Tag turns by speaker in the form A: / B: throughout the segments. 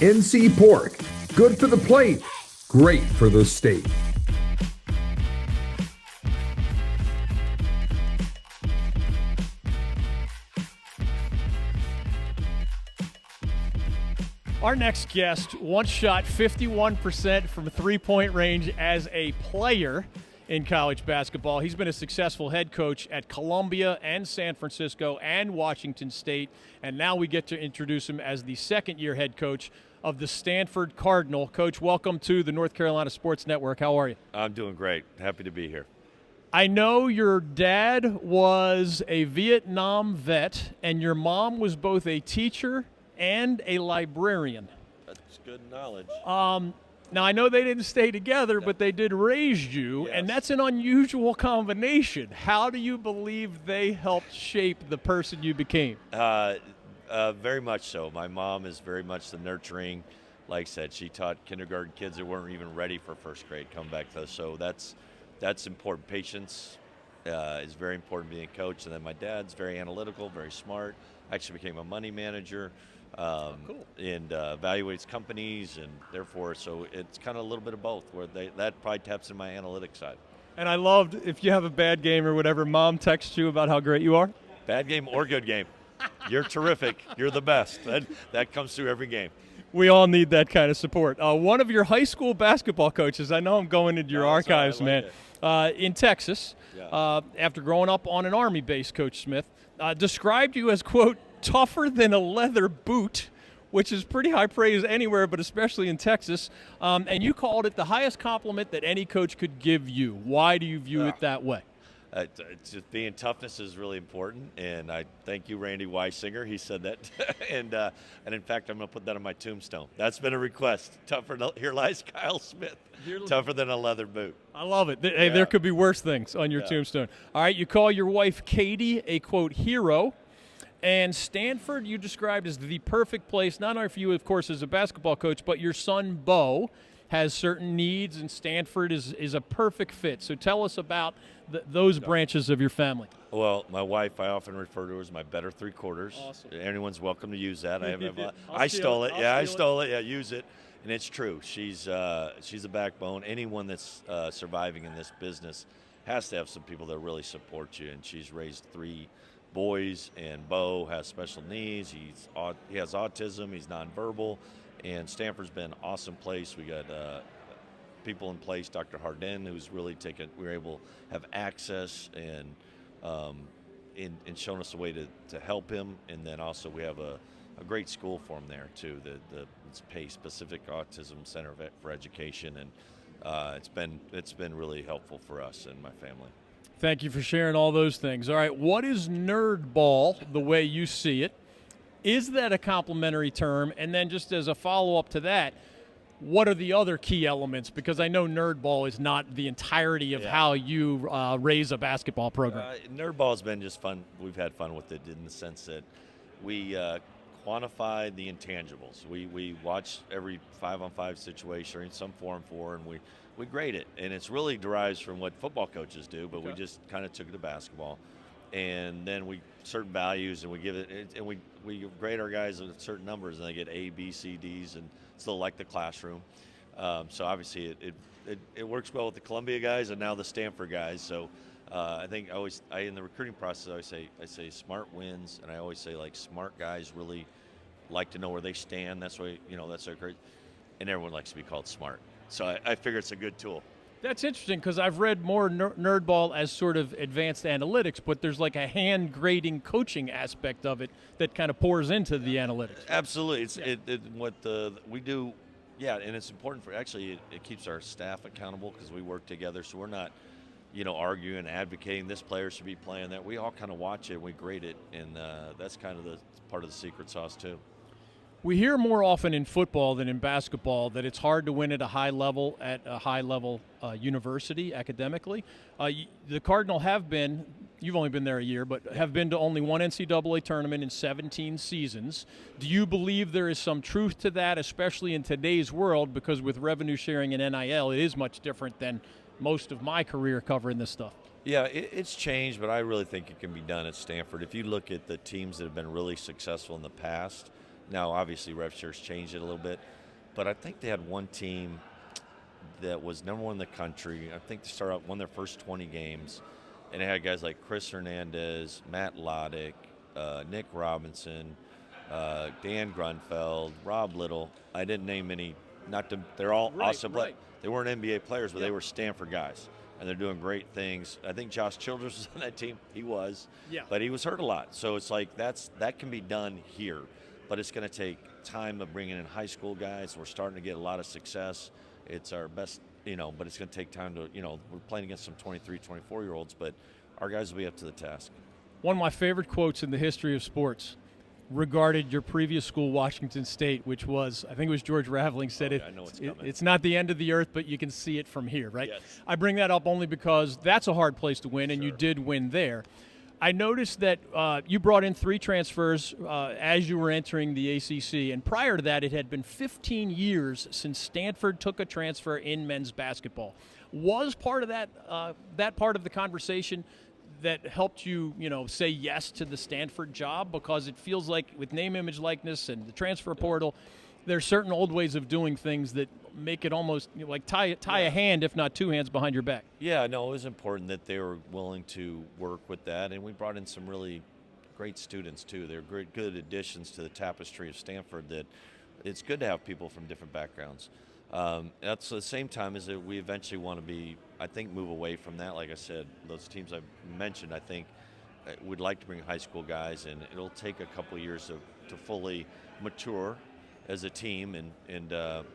A: NC pork. Good for the plate, great for the state.
B: Our next guest once shot 51% from three-point range as a player in college basketball. He's been a successful head coach at Columbia and San Francisco and Washington State, and now we get to introduce him as the second-year head coach of the Stanford Cardinal. Coach, welcome to the North Carolina Sports Network. How are you?
C: I'm doing great. Happy to be here.
B: I know your dad was a Vietnam vet, and your mom was both a teacher and a librarian.
C: That's good knowledge.
B: Now, I know they didn't stay together, but they did raise you,
C: Yes.
B: and that's an unusual combination. How do you believe they helped shape the person you became?
C: Very much so. My mom is very much the nurturing. Like I said, she taught kindergarten kids that weren't even ready for first grade come back to us. So that's important. Patience is very important being a coach. And then my dad's very analytical, very smart. Actually became a money manager.
B: Cool.
C: And evaluates companies, and therefore, so it's kind of a little bit of both, where that probably taps in my analytics side.
B: And I loved, if you have a bad game or whatever, Mom texts you about how great you are.
C: Bad game or good game. You're terrific. You're the best. That comes through every game.
B: We all need that kind of support. One of your high school basketball coaches, I know I'm going into your archives,
C: right,
B: man, in Texas, after growing up on an Army base, Coach Smith, described you as, quote, tougher than a leather boot, which is pretty high praise anywhere, but especially in Texas. And you called it the highest compliment that any coach could give you. Why do you view it that way?
C: It's just being toughness is really important, and I thank you, Randy Weisinger. He said that, and in fact, I'm going to put that on my tombstone. That's been a request. Here lies Kyle Smith. Tougher than a leather boot.
B: I love it. Hey, there could be worse things on your tombstone. All right, you call your wife Katie a, quote, hero. And Stanford you described as the perfect place, not only for you, of course, as a basketball coach, but your son, Bo, has certain needs, and Stanford is a perfect fit. So tell us about those branches of your family.
C: Well, my wife, I often refer to her as my better three-quarters.
B: Awesome.
C: Anyone's welcome to use that.
B: I
C: stole it. I stole it. Yeah, use it. And it's true. She's a backbone. Anyone that's surviving in this business has to have some people that really support you, and she's raised three boys, and Bo has special needs. He has autism. He's nonverbal, and Stanford's been an awesome place. We got people in place. Dr. Hardin, who's really we were able to have access and shown us a way to help him. And then also we have a great school for him there too. It's PACE, Pacific Autism Center for Education, and it's been really helpful for us and my family.
B: Thank you for sharing all those things. All right, what is nerd ball the way you see it? Is that a complimentary term? And then just as a follow-up to that, what are the other key elements? Because I know nerd ball is not the entirety of how you raise a basketball program.
C: Nerd ball has been just fun. We've had fun with it in the sense that we quantify the intangibles. We watch every 5-on-5 situation or in some 4-on-4, and we grade it, and it's really derives from what football coaches do, but we just kind of took it to basketball. And then we certain values, and we give it, and we grade our guys at certain numbers, and they get A, B, C, Ds, and still like the classroom. So obviously it works well with the Columbia guys and now the Stanford guys. So I think in the recruiting process I say smart wins, and I always say like smart guys really like to know where they stand. That's why that's so great, and everyone likes to be called smart. So I figure it's a good tool.
B: That's interesting because I've read more nerdball as sort of advanced analytics, but there's like a hand grading coaching aspect of it that kind of pours into the analytics.
C: Absolutely, we do, and it's important it keeps our staff accountable because we work together, so we're not, arguing, advocating this player should be playing that. We all kind of watch it, and we grade it, and that's kind of the part of the secret sauce too.
B: We hear more often in football than in basketball that it's hard to win at a high level university academically. The Cardinal you've only been there a year, but have been to only one NCAA tournament in 17 seasons. Do you believe there is some truth to that, especially in today's world, because with revenue sharing and NIL, it is much different than most of my career covering this stuff?
C: Yeah, it's changed, but I really think it can be done at Stanford. If you look at the teams that have been really successful in the past, Now, obviously, rev shares changed it a little bit, but I think they had one team that was #1 in the country. I think they started out, won their first 20 games, and they had guys like Chris Hernandez, Matt Loddick, Nick Robinson, Dan Grunfeld, Rob Little. I didn't name any. They're all awesome.
B: Right.
C: They weren't NBA players, but they were Stanford guys, and they're doing great things. I think Josh Childress was on that team. He was, but he was hurt a lot. So it's like that can be done here, but it's going to take time of bringing in high school guys. We're starting to get a lot of success. It's our best, but it's going to take time to, we're playing against some 23, 24-year-olds, but our guys will be up to the task.
B: One of my favorite quotes in the history of sports regarded your previous school, Washington State, which was, I think it was George Raveling said
C: I know it's coming.
B: It's not the end of the earth, but you can see it from here, right?
C: Yes.
B: I bring that up only because that's a hard place to win, and you
C: Sure.
B: did win there. I noticed that you brought in 3 transfers as you were entering the ACC, and prior to that, it had been 15 years since Stanford took a transfer in men's basketball. Was part of that part of the conversation that helped you, say yes to the Stanford job? Because it feels like with name, image, likeness, and the transfer portal, there's certain old ways of doing things that make it almost like tie a hand, if not 2 hands, behind your back.
C: Yeah, no, it was important that they were willing to work with that, and we brought in some really great students too. They're good additions to the tapestry of Stanford. That it's good to have people from different backgrounds. That's at the same time as that we eventually want to move away from that. Like I said, those teams I mentioned, I think we'd like to bring high school guys in. It'll take a couple of years to fully mature as a team,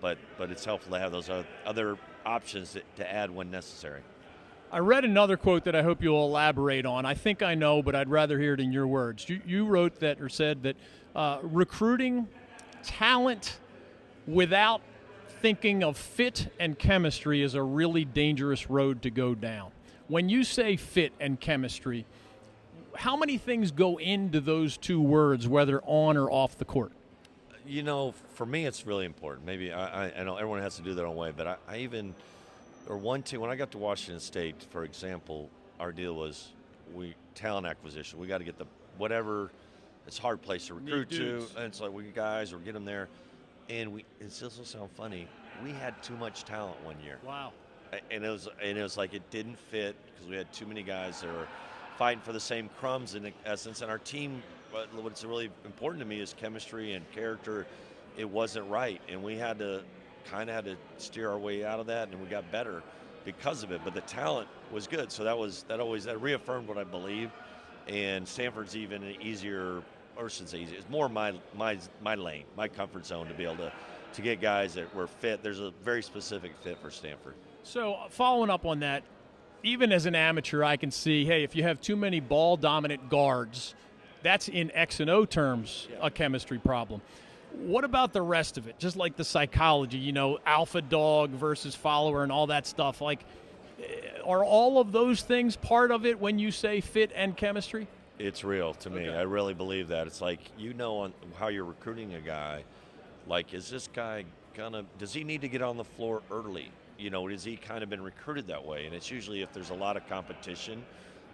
C: but it's helpful to have those other options to add when necessary.
B: I read another quote that I hope you'll elaborate on. I think I know, but I'd rather hear it in your words. You wrote that, or said that recruiting talent without thinking of fit and chemistry is a really dangerous road to go down. When you say fit and chemistry, how many things go into those 2 words, whether on or off the court?
C: For me, it's really important. Maybe I know everyone has to do their own way, but when I got to Washington State, for example, our deal was talent acquisition. We got to get it's a hard place to recruit to, and it's like we get guys or get them there. And this will sound funny, we had too much talent one year.
B: Wow.
C: And it was like it didn't fit because we had too many guys that were fighting for the same crumbs in essence. And our team, what's really important to me is chemistry and character. It wasn't right, and we had to steer our way out of that, and we got better because of it. But the talent was good, so that reaffirmed what I believed. And Stanford's even an easier. Or I shouldn't say easy. It's more my lane, my comfort zone to be able to get guys that were fit. There's a very specific fit for Stanford.
B: So following up on that, even as an amateur, I can see, hey, if you have too many ball-dominant guards, that's in X and O terms a chemistry problem. What about the rest of it? Just like the psychology, alpha dog versus follower and all that stuff. Like, are all of those things part of it when you say fit and chemistry?
C: It's real to me.
B: Okay.
C: I really believe that. It's like, on how you're recruiting a guy, like, is this guy does he need to get on the floor early? Has he kind of been recruited that way? And it's usually if there's a lot of competition,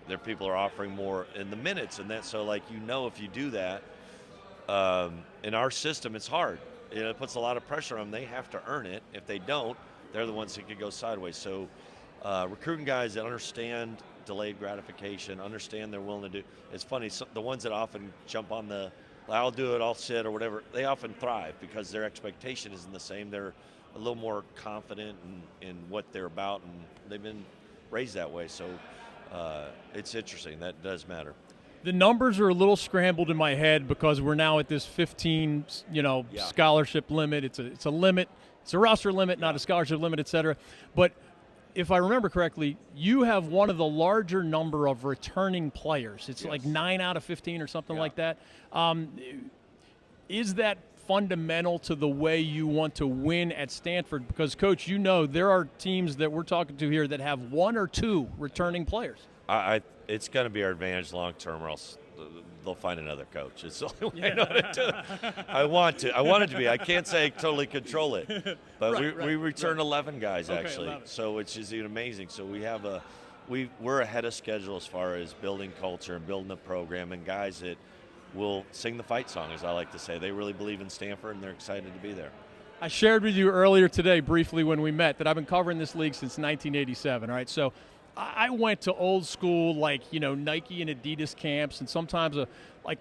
C: there people are offering more in the minutes. And so like, if you do that, in our system, it's hard. It puts a lot of pressure on them. They have to earn it. If they don't, they're the ones that could go sideways. So recruiting guys that understand delayed gratification, understand they're willing to do. It's funny, the ones that often jump on I'll do it, I'll sit or whatever, they often thrive because their expectation isn't the same. They're a little more confident in what they're about, and they've been raised that way. So it's interesting. That does matter.
B: The numbers are a little scrambled in my head because we're now at this 15, scholarship limit. It's a limit. It's a roster limit, not a scholarship limit, et cetera. But if I remember correctly, you have one of the larger number of returning players. It's like 9 out of 15 or something like that. Is that fundamental to the way you want to win at Stanford? Because, Coach, there are teams that we're talking to here that have 1 or 2 returning players.
C: It's going to be our advantage long term, or else they'll find another coach. It's the only way I know how to do it. I want it to be. I can't say totally control it, but we return 11 guys actually.
B: 11.
C: So which is even amazing. So we're ahead of schedule as far as building culture and building the program, and guys that will sing the fight song, as I like to say. They really believe in Stanford, and they're excited to be there.
B: I shared with you earlier today, briefly when we met, that I've been covering this league since 1987. All right, so I went to old school, Nike and Adidas camps, and sometimes a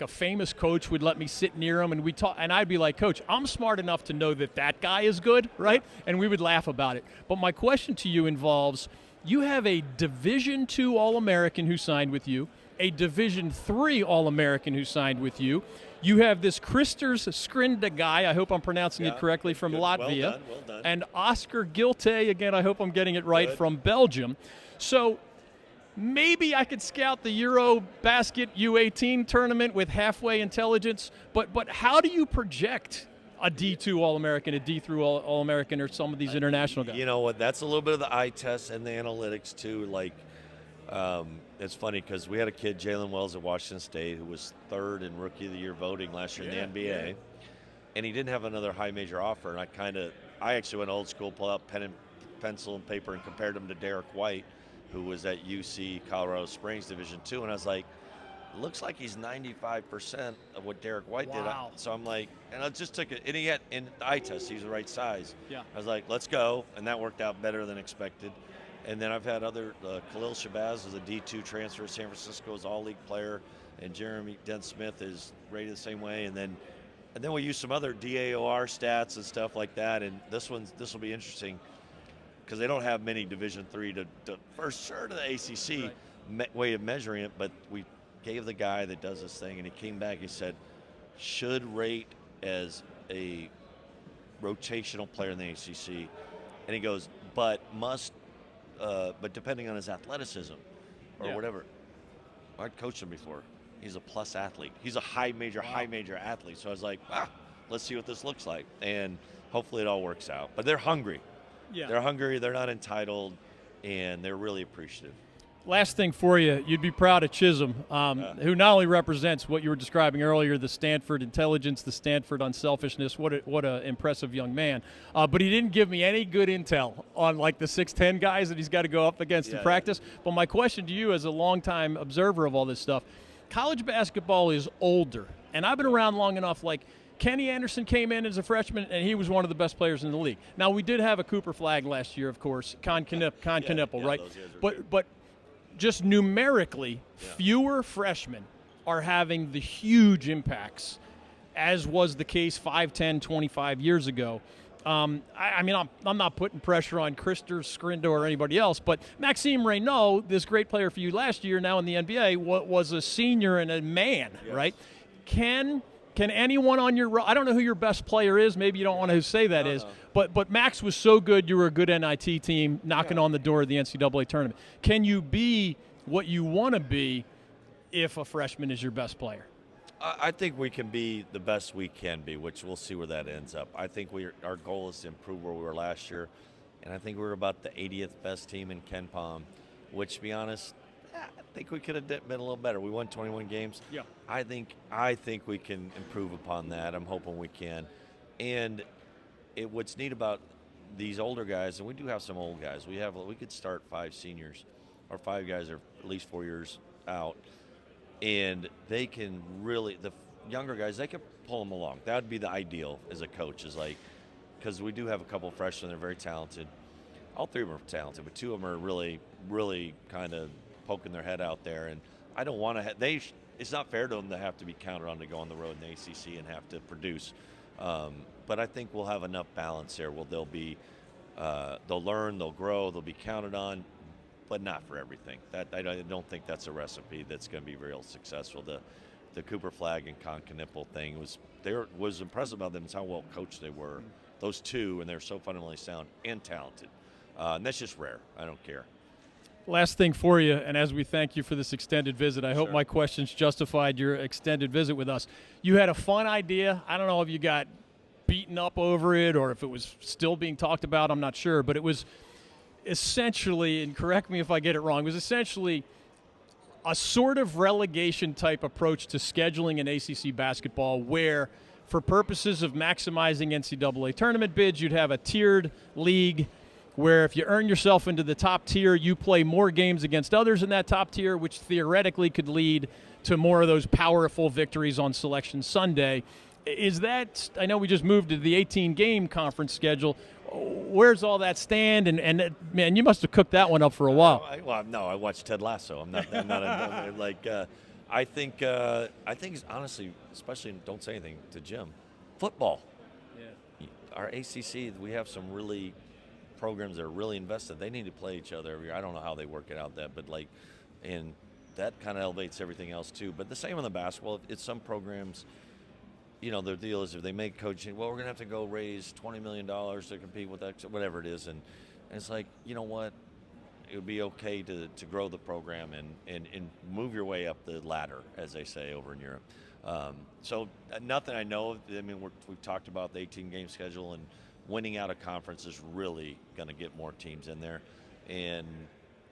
B: famous coach would let me sit near him, and we talk, and I'd be like, Coach, I'm smart enough to know that guy is good, right? And we would laugh about it. But my question to you involves, you have a Division II All-American who signed with you, a Division III All-American who signed with you. You have this Kristers Skrinda guy, I hope I'm pronouncing it correctly, from
C: good.
B: Latvia.
C: Well done.
B: And Oscar Gilte, again, I hope I'm getting it right, from Belgium. So maybe I could scout the Eurobasket U18 tournament with halfway intelligence, but how do you project a D2 All-American, a D3 All-American, or some of these international guys?
C: You know what? That's a little bit of the eye test and the analytics, too. It's funny because we had a kid, Jalen Wells at Washington State, who was third in Rookie of the Year voting last year in the NBA, and he didn't have another high major offer. And I actually went old school, pulled out pencil and paper, and compared him to Derek White, who was at UC Colorado Springs Division II, and I was like, looks like he's 95% of what Derek White did. So I'm like, and I just took it, and he had in the eye test, he was the right size.
B: Yeah.
C: I was like, let's go, and that worked out better than expected. And then I've had other, Khalil Shabazz is a D2 transfer, San Francisco's all-league player, and Jeremy Dent-Smith is rated the same way. And then we use some other DAOR stats and stuff like that. And this will be interesting because they don't have many Division III to for sure to the ACC way of measuring it. But we gave the guy that does this thing, and he came back. He said, should rate as a rotational player in the ACC, and he goes, but depending on his athleticism or whatever. I'd coached him before. He's a plus athlete. He's a high major athlete. So I was like, let's see what this looks like. And hopefully it all works out. But they're hungry. Yeah. They're hungry. They're not entitled. And they're really appreciative.
B: Last thing for you, you'd be proud of Chisholm, who not only represents what you were describing earlier, the Stanford intelligence, the Stanford unselfishness. What a impressive young man. But he didn't give me any good intel on the 6'10" guys that he's got to go up against in practice. But my question to you, as a longtime observer of all this stuff, college basketball is older, and I've been around long enough. Kenny Anderson came in as a freshman, and he was one of the best players in the league. Now, we did have a Cooper Flag last year, of course, Con Knippel, right? But just numerically, fewer freshmen are having the huge impacts, as was the case 5, 10, 25 years ago. I'm not putting pressure on Kristers Skrinda or anybody else, but Maxime Raynaud, this great player for you last year, now in the NBA, was a senior and a man, right? Can anyone on your – I don't know who your best player is. Maybe you don't want to say that is. But Max was so good, you were a good NIT team knocking on the door of the NCAA tournament. Can you be what you want to be if a freshman is your best player?
C: I think we can be the best we can be, which we'll see where that ends up. I think our goal is to improve where we were last year, and I think we're about the 80th best team in Ken Pom, which, to be honest, I think we could have been a little better. We won 21 games. Yeah. I think we can improve upon that. I'm hoping we can. And what's neat about these older guys, and we do have some old guys. We could start 5 seniors, or 5 guys are at least 4 years out, and they can really, the younger guys, they can pull them along. That would be the ideal as a coach, because we do have a couple of freshmen that are very talented. All 3 of them are talented, but 2 of them are really, really kind of poking their head out there, and I don't want to. It's not fair to them to have to be counted on to go on the road in the ACC and have to produce. But I think we'll have enough balance there. They'll learn, they'll grow, they'll be counted on, but not for everything. I don't think that's a recipe that's going to be real successful. The Cooper Flag and Con Knippel thing was impressive about them is how well coached they were. Those 2, and they're so fundamentally sound and talented. And that's just rare. I don't care.
B: Last thing for you, and as we thank you for this extended visit, I hope my questions justified your extended visit with us. You had a fun idea. I don't know if you got beaten up over it or if it was still being talked about. I'm not sure. But it was essentially, and correct me if I get it wrong, it was essentially a sort of relegation-type approach to scheduling in ACC basketball where, for purposes of maximizing NCAA tournament bids, you'd have a tiered league where if you earn yourself into the top tier, you play more games against others in that top tier, which theoretically could lead to more of those powerful victories on Selection Sunday. Is that, I know we just moved to the 18-game conference schedule. Where's all that stand? And man, you must have cooked that one up for a while.
C: No, I watched Ted Lasso. I'm not I think it's honestly, especially, don't say anything to Jim, football. Yeah. Our ACC, we have some really programs that are really invested. They need to play each other every year. I don't know how they work it out and that kind of elevates everything else too. But the same on the basketball. It's some programs, their deal is if they make coaching, well, we're going to have to go raise $20 million to compete with that, whatever it is. And it's like, you know what? It would be okay to grow the program and move your way up the ladder, as they say over in Europe. So nothing I know. I mean, we've talked about the 18-game schedule, and winning out a conference is really going to get more teams in there. And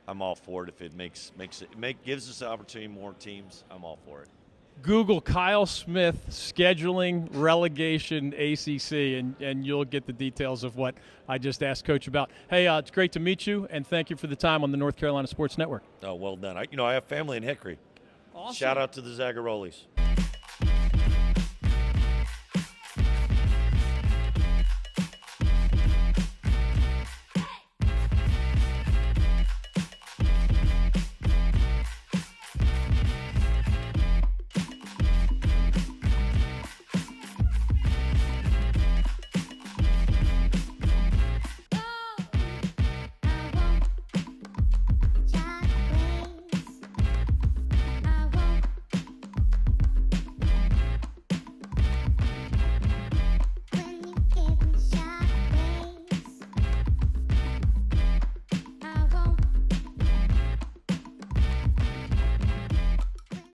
C: I'm all for it. If it gives us the opportunity, more teams, I'm all for it.
B: Google Kyle Smith scheduling relegation ACC, and you'll get the details of what I just asked Coach about. Hey, it's great to meet you, and thank you for the time on the North Carolina Sports Network.
C: Oh, well done. I have family in Hickory.
B: Awesome.
C: Shout out to the Zagarolis.